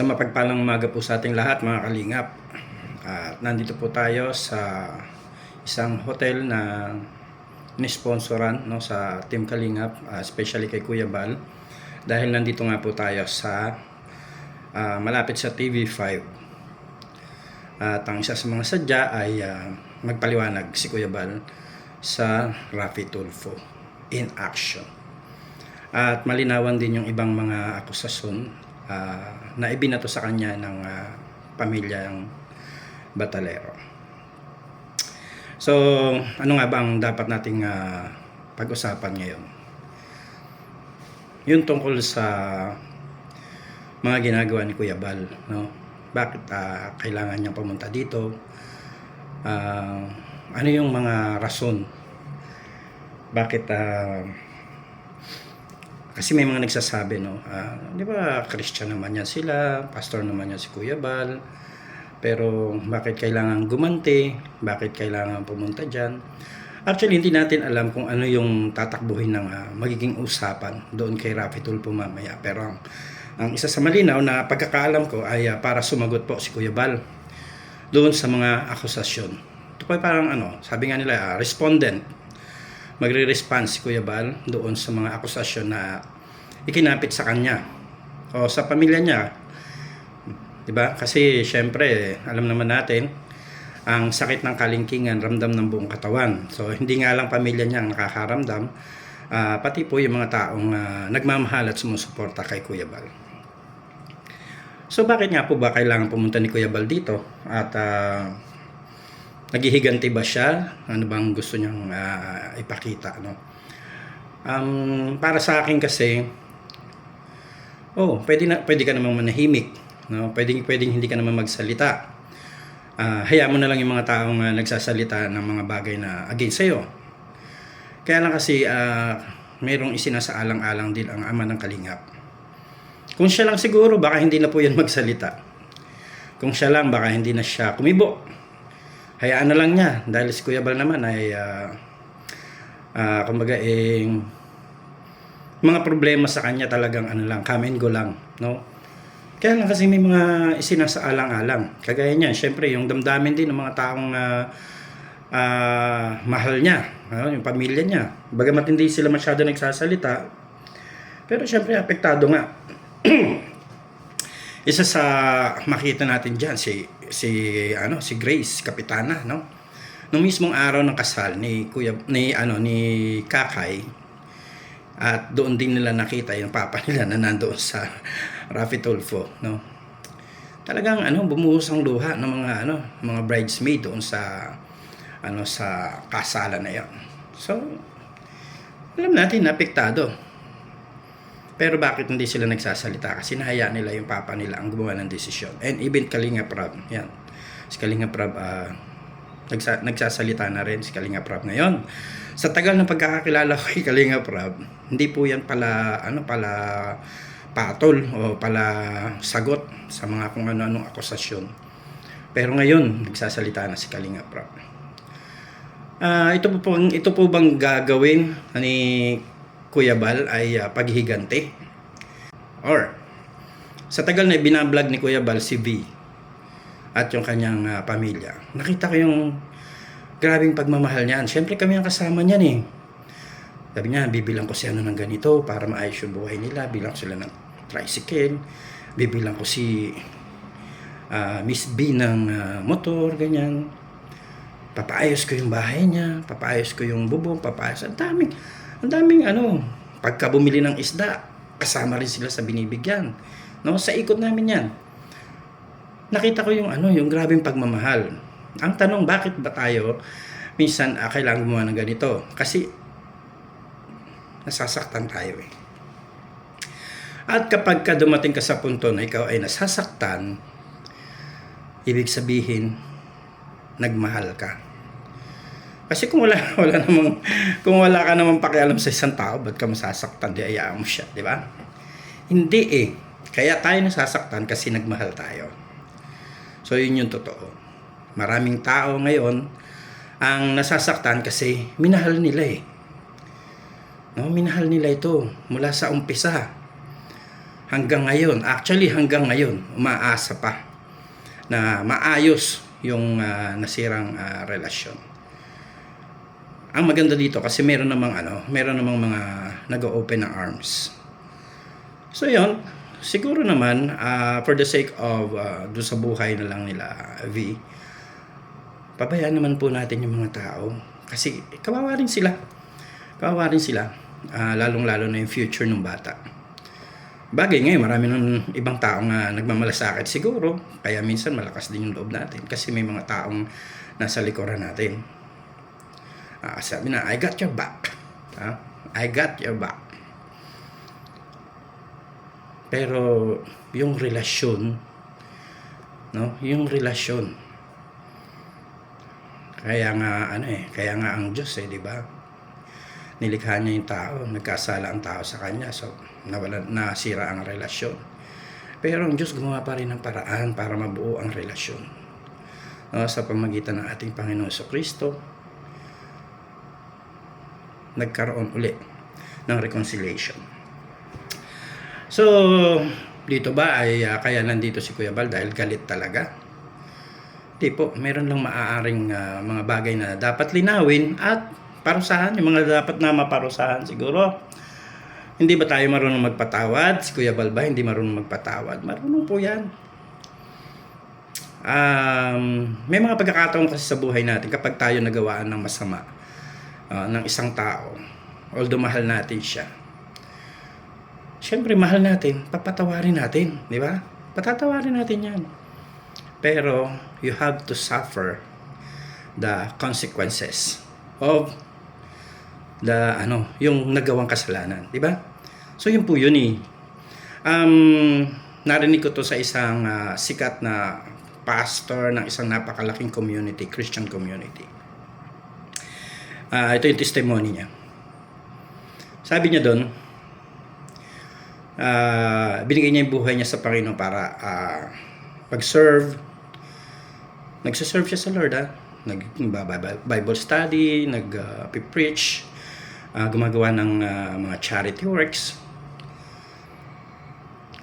Sa mapagpalang umaga po sa ating lahat mga kalingap. At nandito po tayo sa isang hotel na nisponsoran, no, sa Team Kalingap, especially kay Kuya Bal. Dahil nandito nga po tayo sa malapit sa TV5. At ang isa sa mga sadya ay magpaliwanag si Kuya Bal sa Raffy Tulfo in action. At malinawan din yung ibang mga akusasyon na ibinato sa kanya ng pamilyang Batalero. So, ano nga ba ang dapat nating pag-usapan ngayon? Yun tungkol sa mga ginagawa ni Kuya Bal, no? Bakit kailangan niyang pumunta dito? Ano yung mga rason? Bakit kasi may mga nagsasabi, no, di ba Christian naman yan sila, pastor naman yan si Kuya Bal, pero bakit kailangan gumanti, bakit kailangan pumunta dyan? Actually, hindi natin alam kung ano yung tatakbuhin ng magiging usapan doon kay Raffy Tulfo mamaya. Pero ang isa sa malinaw na pagkakaalam ko ay para sumagot po si Kuya Bal doon sa mga akusasyon. Ito po ay parang sabi nga nila, respondent. Magre-respond si Kuya Bal doon sa mga akusasyon na ikinapit sa kanya o sa pamilya niya. Diba? Kasi syempre, alam naman natin, ang sakit ng kalingkingan, ramdam ng buong katawan. So, hindi nga lang pamilya niya ang nakakaramdam, pati po yung mga taong nagmamahal at sumusuporta kay Kuya Bal. So, bakit nga po ba kailangan pumunta ni Kuya Bal dito? At naghihiganti ba siya? Ano bang gusto niyang ipakita? No? Para sa akin kasi, pwede ka namang manahimik. No? Pwedeng hindi ka naman magsalita. Hayaan mo na lang yung mga taong nagsasalita ng mga bagay na against sa'yo. Kaya lang kasi mayroong isinasaalang-alang din ang ama ng Kalingap. Kung siya lang siguro, baka hindi na po yan magsalita. Kung siya lang, baka hindi na siya kumibo. Hayaan na lang niya dahil si Kuya Bal naman ay kumbaga mga problema sa kanya talagang come and go lang, no? Kaya lang kasi may mga isinasaalang-alang. Kagaya niyan, syempre yung damdamin din ng mga taong mahal niya, yung pamilya niya. Bagamat hindi sila masyado nagsasalita, pero syempre apektado nga. Isa sa makita natin diyan si Grace Kapitana, no? Nung mismong araw ng kasal ni Kakay, at doon din nila nakita yung papa nila na nandoon sa Raffy Tulfo, no? Talagang bumuhos ang luha ng mga bridesmaid doon sa sa kasalan na 'yon. So, alam natin apektado. Pero bakit hindi sila nagsasalita? Kasi nahayaan nila yung papa nila ang gumawa ng desisyon. And even Kalingap Rab, yan. Si Kalingap Rab, nagsasalita na rin si Kalingap Rab ngayon. Sa tagal ng pagkakakilala ko kay Kalingap Rab, hindi po yan pala patol o pala sagot sa mga kung ano-anong akusasyon. Pero ngayon, nagsasalita na si Kalingap Rab. Ito po bang gagawin ni Kuya Bal ay paghihiganti? Or sa tagal na binablog ni Kuya Bal si V at yung kanyang pamilya, nakita ko yung grabing pagmamahal niyan. Siyempre kami ang kasama niyan eh. Sabi niya, bibilang ko siya ng ganito para maayos yung buhay nila. Bilang ko sila ng tricycle. Bibilang ko si Miss B ng motor, ganyan. Papaayos ko yung bahay niya. Papaayos ko yung bubong. Papaayos. Ang daming pagka bumili ng isda, kasama rin sila sa binibigyan. No, sa ikot namin 'yan. Nakita ko yung yung grabeng pagmamahal. Ang tanong, bakit ba tayo minsan kailangan gumawa ng ganito? Kasi nasasaktan tayo eh. At kapag dumating ka sa punto na ikaw ay nasasaktan, ibig sabihin nagmahal ka. Kasi kung wala ka namang pakialam sa isang tao, ba't ka masasaktan? Di ayaan mo siya, di ba? Hindi eh. Kaya tayo nasasaktan kasi nagmahal tayo. So yun yung totoo. Maraming tao ngayon ang nasasaktan kasi minahal nila eh. No, minahal nila ito mula sa umpisa. hanggang ngayon, actually hanggang ngayon, umaasa pa na maayos yung nasirang relasyon. Ang maganda dito kasi meron namang mga nag-open ng arms. So yun, siguro naman for the sake of doon sa buhay na lang nila V, pabayaan naman po natin yung mga tao kasi kawawa rin sila. Lalong-lalo na yung future ng bata. Bagay ngayon, marami ng ibang taong nagmamalasakit siguro. Kaya minsan malakas din yung loob natin. Kasi may mga taong nasa likuran natin. Sabi na, I got your back. I got your back. Pero yung relasyon, no? Yung relasyon. Kaya nga ang Diyos, di ba? Nilikha niya yung tao, nagkasala ang tao sa kanya, so nasira ang relasyon. Pero ang Diyos gumawa pa rin ng paraan para mabuo ang relasyon. Sa pamagitan ng ating Panginoon Kristo, nagkaroon uli ng reconciliation. So, dito ba ay kaya nandito si Kuya Bal dahil galit talaga? Di po, meron lang maaaring mga bagay na dapat linawin at parusahan, yung mga dapat na maparusahan siguro. Hindi ba tayo marunong magpatawad? Si Kuya Bal ba hindi marunong magpatawad? Marunong po yan. May mga pagkakataon kasi sa buhay natin kapag tayo nagawaan ng masama ng isang tao, although mahal natin siya, syempre mahal natin, papatawarin natin, di ba? Patatawarin natin yan. Pero you have to suffer the consequences of yung nagawang kasalanan, di ba? So yun po yun eh. Narinig ko to sa isang sikat na pastor ng isang napakalaking community, Christian community. Ito yung testimony niya. Sabi niya doon, binigay niya yung buhay niya sa Panginoon para pag-serve. Nagsaserve siya sa Lord, nag-Bible study, nag-preach, gumagawa ng mga charity works.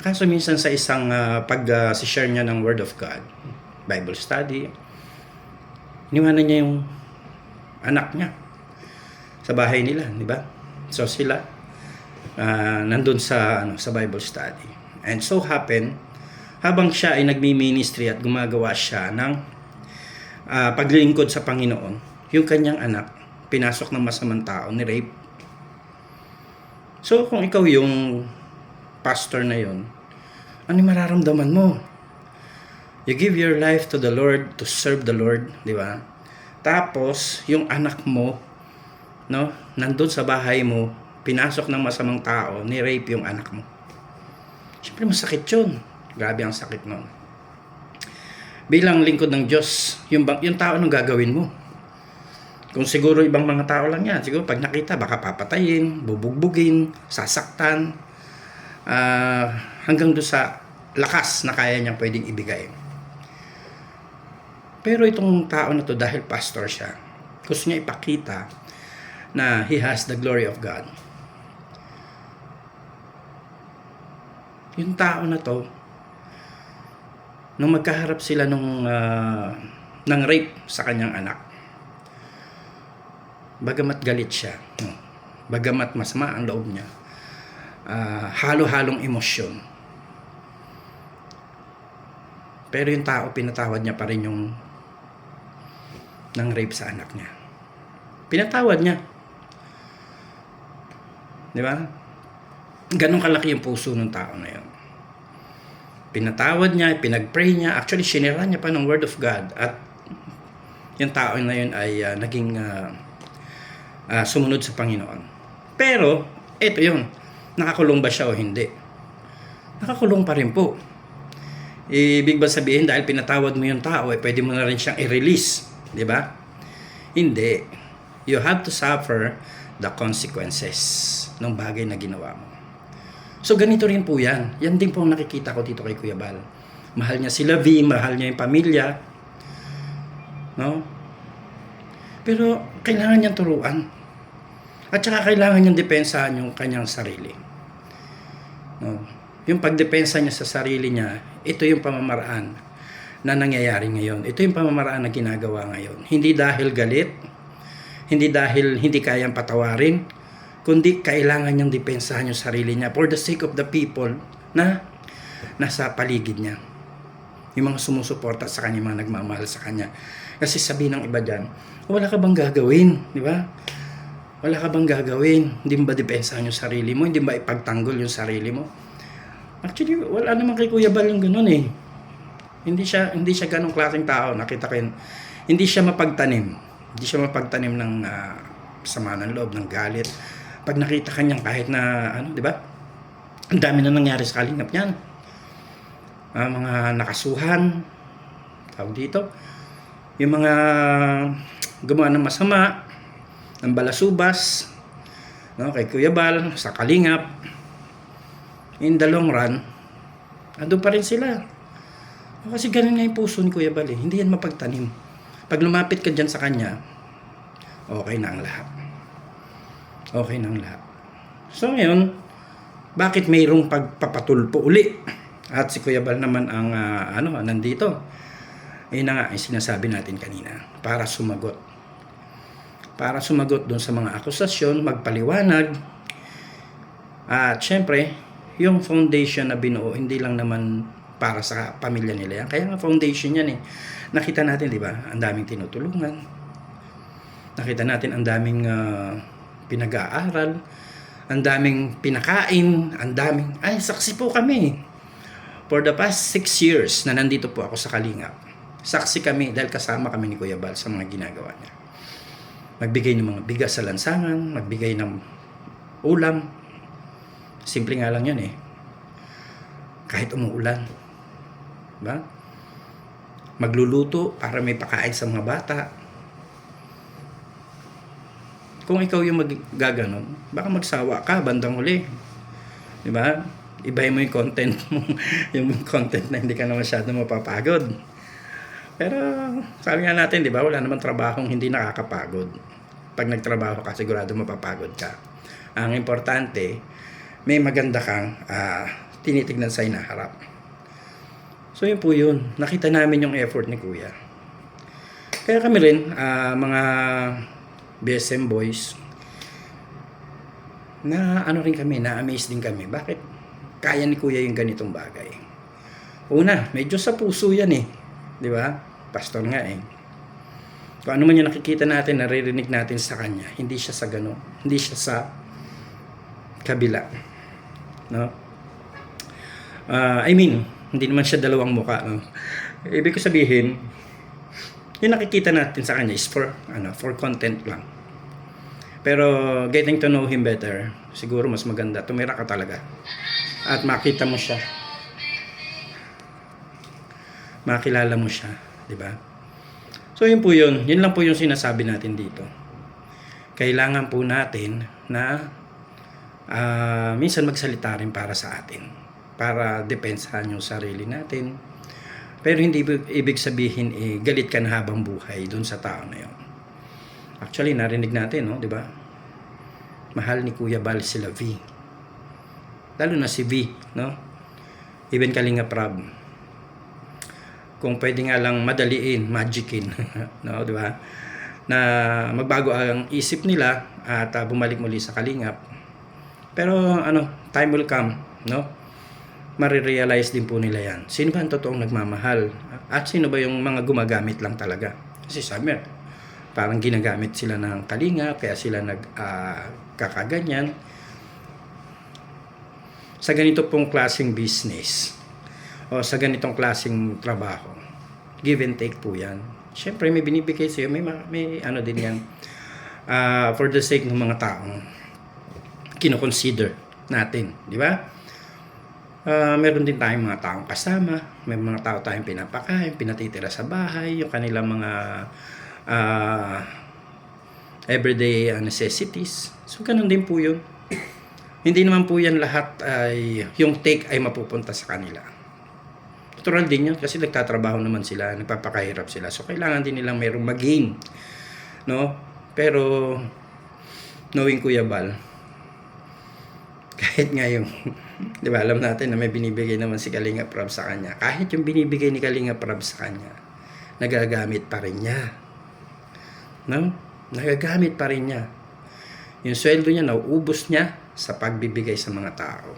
Kaso minsan sa isang pag-share niya ng Word of God, Bible study, iniwanan niya yung anak niya sa bahay nila, di ba? So sila nandun sa Bible study. And so happen, habang siya ay nagmi-ministry at gumagawa siya ng paglilingkod sa Panginoon, yung kanyang anak pinasok ng masamang tao, ni rape. So kung ikaw yung pastor na yon, ano yung mararamdaman mo? You give your life to the Lord, to serve the Lord, di ba? Tapos yung anak mo, no, nandun sa bahay mo, pinasok ng masamang tao, ni rape yung anak mo. Siyempre masakit yun. Grabe ang sakit nun. Bilang lingkod ng Diyos, yung tao anong gagawin mo? Kung siguro ibang mga tao lang yan, siguro pag nakita baka papatayin, bubugbugin, sasaktan, hanggang doon sa lakas na kaya niyang pwedeng ibigay. Pero itong tao na to, dahil pastor siya, gusto niya ipakita na he has the glory of God. Yung tao na to, nung magkaharap sila ng rape sa kanyang anak, bagamat galit siya, bagamat masama ang loob niya, halo-halong emosyon, pero yung tao, pinatawad niya pa rin yung ng rape sa anak niya. Pinatawad niya, di ba? Ganun kalaki yung puso ng tao na yun. Pinatawad niya, pinag-pray niya, actually sinira niya pa ng Word of God, at yung tao na yun ay naging sumunod sa Panginoon. Pero ito yun, nakakulong ba siya o hindi? Nakakulong pa rin po. Ibig ba sabihin dahil pinatawad mo yung tao, pwede mo na rin siyang i-release, di ba? Hindi. You have to suffer the consequences ng bagay na ginawa mo. So ganito rin po yan. Yan din po ang nakikita ko dito kay Kuya Bal. Mahal niya sila V, mahal niya yung pamilya, no? Pero kailangan niyang turuan. At saka kailangan niyang depensahan yung kanyang sarili. No? yung pagdepensa niya sa sarili niya, ito yung pamamaraan na nangyayari ngayon. Ito yung pamamaraan na ginagawa ngayon. Hindi dahil galit, hindi dahil hindi kayang patawarin, kundi kailangan niyang depensahan yung sarili niya for the sake of the people na nasa paligid niya. Yung mga sumusuporta sa kanya, yung mga nagmamahal sa kanya. Kasi sabi ng iba dyan, wala ka bang gagawin? Di ba? Wala ka bang gagawin? Hindi ba depensahan yung sarili mo? Hindi ba ipagtanggol yung sarili mo? Actually, wala naman kay Kuya Bal yung gano'n eh. Hindi siya ganong klaseng tao. Nakita ko yun. Hindi siya mapagtanim. Hindi siya mapagtanim ng sama ng loob, ng galit. Pag nakita kanyang kahit na, di ba? Ang dami na nangyari sa kalingap niyan. Mga nakasuhan, tawag dito, yung mga gumawa ng masama, ng balasubas, no, kay Kuya Bal, sa kalingap, in the long run, andun pa rin sila. Kasi ganun nga yung puso ni Kuya Bal eh. Hindi yan mapagtanim. Pag lumapit ka dyan sa kanya, okay na ang lahat. Okay na ang lahat. So ngayon, bakit mayroong pagpapatulpo uli? At si Kuya Bal naman ang nandito. Ayun na nga, yung sinasabi natin kanina. Para sumagot. Para sumagot doon sa mga akusasyon, magpaliwanag. At syempre, yung foundation na binuo, hindi lang naman para sa pamilya nila yan. Kaya nga foundation yan eh. Nakita natin, di ba? Ang daming tinutulungan. Nakita natin ang daming pinag-aaral. Ang daming pinakain. Ang daming, saksi po kami. For the past 6 years na nandito po ako sa Kalingap. Saksi kami dahil kasama kami ni Kuya Bal sa mga ginagawa niya. Magbigay ng mga bigas sa lansangan, magbigay ng ulam. Simple nga lang yan eh. Kahit umuulan. Diba? Magluluto para may pakain sa mga bata. Kung ikaw yung magaganon, baka magsawa ka bandang huli. Diba? Ibahin mo yung content mo. Yung content na hindi ka na masyado mapapagod. Pero sabi nga natin, di ba, wala naman trabahong hindi nakakapagod. Pag nagtrabaho ka, sigurado mapapagod ka. Ang importante, may maganda kang tinitignan sa inaharap. So yun po yun. Nakita namin yung effort ni Kuya. Kaya kami rin, mga BSM boys, na rin kami, na-amaze din kami. Bakit kaya ni Kuya yung ganitong bagay? Una, medyo sa puso yan eh. Di ba? Pastor nga eh. Kung ano man yung nakikita natin, naririnig natin sa kanya, hindi siya sa gano'n. Hindi siya sa kabila. No? Hindi naman siya dalawang muka. No? Ibig ko sabihin, yung nakikita natin sa kanya is for content lang. Pero getting to know him better, siguro mas maganda. Tumira ka talaga. At makita mo siya. Makilala mo siya. Diba? So yun po yun. Yun lang po yung sinasabi natin dito. Kailangan po natin na minsan magsalita rin para sa atin. Para depensahan yung sarili natin. Pero hindi ibig sabihin galit ka na habang buhay dun sa tao na yun. Actually, narinig natin, no? Diba? Mahal ni Kuya Bal sila V. Lalo na si V, no? Even Kalingap Rab. Kung pwede nga lang madaliin, magicin, no, di ba? Na magbago ang isip nila at bumalik muli sa Kalingap. Pero time will come, no? Marirealize din po nila yan. Sino ba ang totoong nagmamahal? At sino ba yung mga gumagamit lang talaga? Kasi sabi, parang ginagamit sila ng Kalingap, kaya sila kakaganyan. Sa ganito pong klaseng business, o sa ganitong klaseng trabaho, give and take po yan. Siyempre may binibigay sa'yo, may din yan, for the sake ng mga taong kinoconsider natin, di ba? Meron din tayong mga taong kasama, may mga tao tayong pinapakain, pinatitira sa bahay, yung kanilang mga everyday necessities. So ganun din po yun. Hindi naman po yan lahat yung take ay mapupunta sa kanila. Natural din yun kasi nagtatrabaho naman sila, nagpapakahirap sila. So kailangan din nilang mayroong mag-gain. No? Pero knowing Kuya Bal, Kahit nga yung, di ba, alam natin na may binibigay naman si Kalinga Prab sa kanya. Kahit yung binibigay ni Kalinga Prab sa kanya, nagagamit pa rin niya. No? Nagagamit pa rin niya. Yung sweldo niya, nauubos niya sa pagbibigay sa mga tao.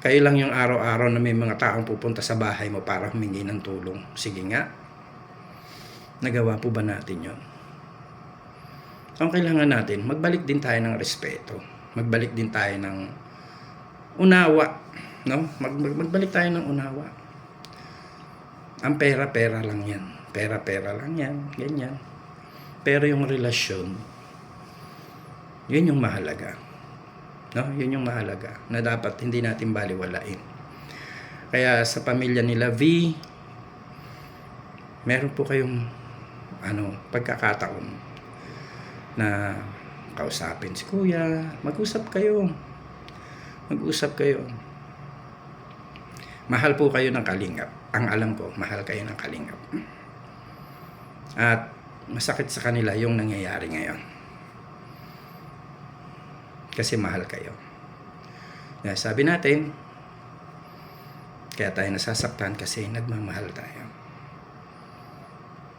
Kayo lang yung araw-araw na may mga taong pupunta sa bahay mo para humingi ng tulong. Sige nga. Nagawa po ba natin yon? Ang kailangan natin, magbalik din tayo ng respeto. Magbalik din tayo ng unawa. No? Magbalik tayo ng unawa. Ang pera-pera lang yan. Pera-pera lang yan. Ganyan. Pero yung relasyon, yun yung mahalaga. No? Yun yung mahalaga na dapat hindi natin baliwalain. Kaya sa pamilya nila V, meron po kayong pagkakataon na kausapin si Kuya, mag-usap kayo. Mahal po kayo ng Kalingap. Ang alam ko, mahal kayo ng Kalingap. At masakit sa kanila yung nangyayari ngayon. Kasi mahal kayo. Kaya sabi natin, kaya tayo nasasaktan kasi nagmamahal tayo.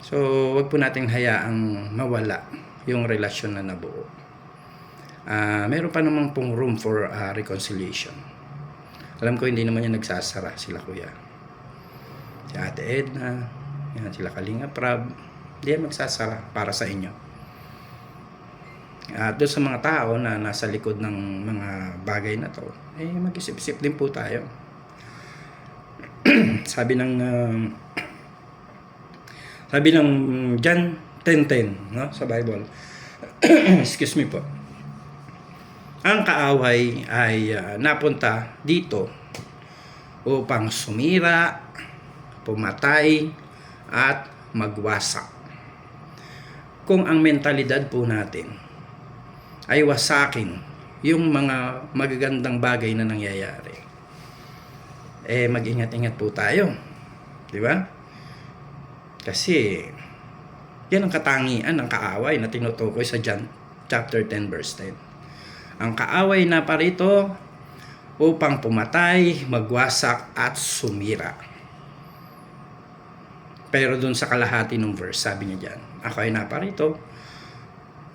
So, wag po nating hayaang mawala yung relasyon na nabuo. Meron pa namang pong room for reconciliation. Alam ko hindi naman yan nagsasara sila Kuya. Si Ate Edna, yan, sila Kalinga Prab, hindi yan magsasara para sa inyo. At doon sa mga tao na nasa likod ng mga bagay na to, mag-isip-isip din po tayo. Sabi ng John 10:10, no, sa Bible. Excuse me po. Ang kaaway ay napunta dito upang sumira, pumatay, at magwasak. Kung ang mentalidad po natin ay wasakin yung mga magagandang bagay na nangyayari, mag-ingat-ingat po tayo. Di ba? Kasi yan ang katangian ng kaaway na tinutukoy sa John chapter 10 verse 10. Ang kaaway na parito upang pumatay, magwasak at sumira. Pero dun sa kalahati ng verse, sabi niya diyan, ako ay naparito,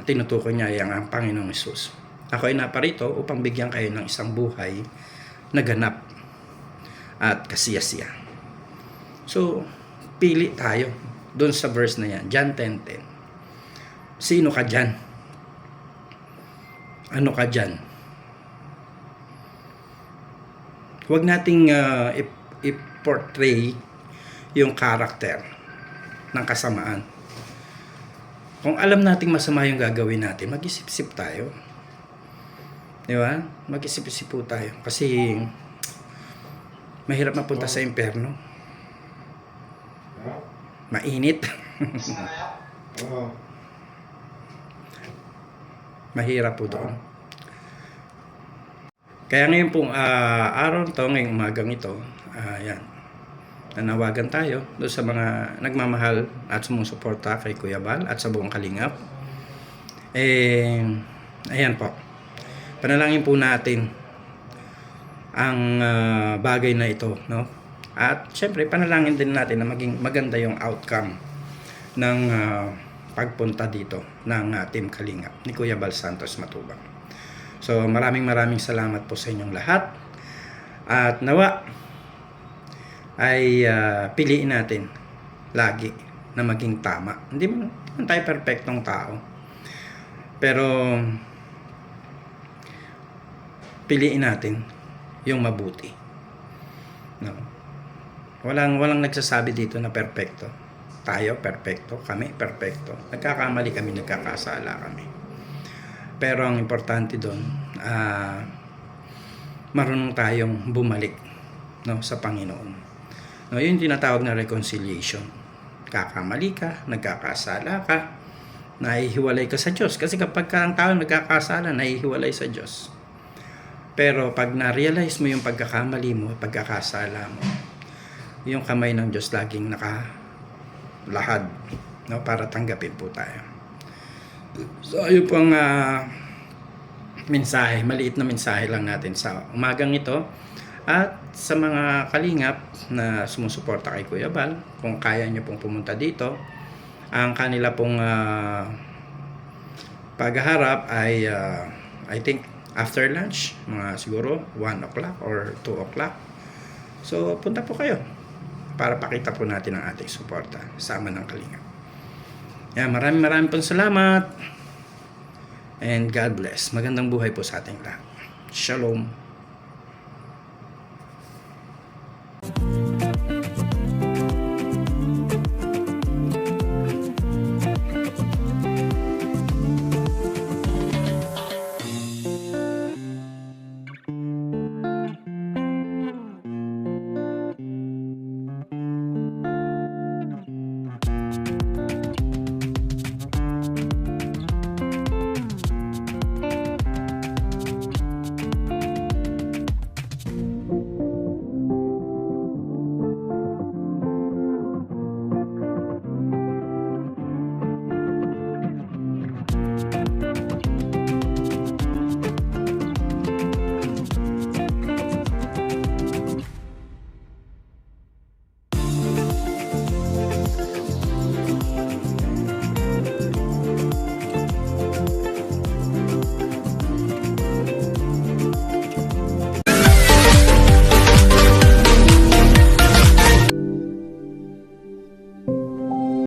tinutukoy niya ang Panginoong Hesus. Ako ay naparito upang bigyan kayo ng isang buhay na ganap at kasiyasiya. So, pili tayo doon sa verse na yan, John 10:10. Sino ka dyan? Ano ka dyan? Huwag nating i-portray yung character ng kasamaan. Kung alam nating masama yung gagawin natin, mag-isip-isip tayo. Di ba? Mag-isip-isip po tayo. Kasi mahirap mapunta sa impyerno. Mainit. Mahirap po doon. Kaya ngayon pong araw to, ngayong umagang ito, yan, nanawagan tayo doon sa mga nagmamahal at sumusuporta kay Kuya Bal at sa buong Kalingap. Ayan po. Panalangin po natin ang bagay na ito, no? At syempre, panalangin din natin na maging maganda yung outcome ng pagpunta dito ng Team Kalingap ni Kuya Bal Santos Matubang. So, maraming salamat po sa inyong lahat. At nawa ay piliin natin lagi na maging tama. Hindi man tayo perfectong tao. Pero piliin natin yung mabuti. No? Walang nagsasabi dito na perfecto. Tayo perfecto, kami perfecto. Nagkakamali kami, nagkakasala kami. Pero ang importante doon, marunong tayong bumalik, no, sa Panginoon. No, yun tinatawag na reconciliation. Kakamali ka, nagkakasala ka, nahihiwalay ka sa Diyos. Kasi kapag ang tao nagkakasala, nahihiwalay sa Diyos. Pero pag na-realize mo yung pagkakamali mo, pagkakasala mo, yung kamay ng Diyos laging nakalahad, no, para tanggapin po tayo. So ayun po ang mensahe, maliit na mensahe lang natin sa umagang ito. At sa mga kalingap na sumusuporta kay Kuya Bal, kung kaya nyo pong pumunta dito, ang kanila pong pagharap ay I think after lunch, mga siguro 1 o'clock or 2 o'clock. So punta po kayo para pakita po natin ang ating suporta sama ng kalingap. Yan, maraming pong salamat and God bless. Magandang buhay po sa ating lahat. Shalom.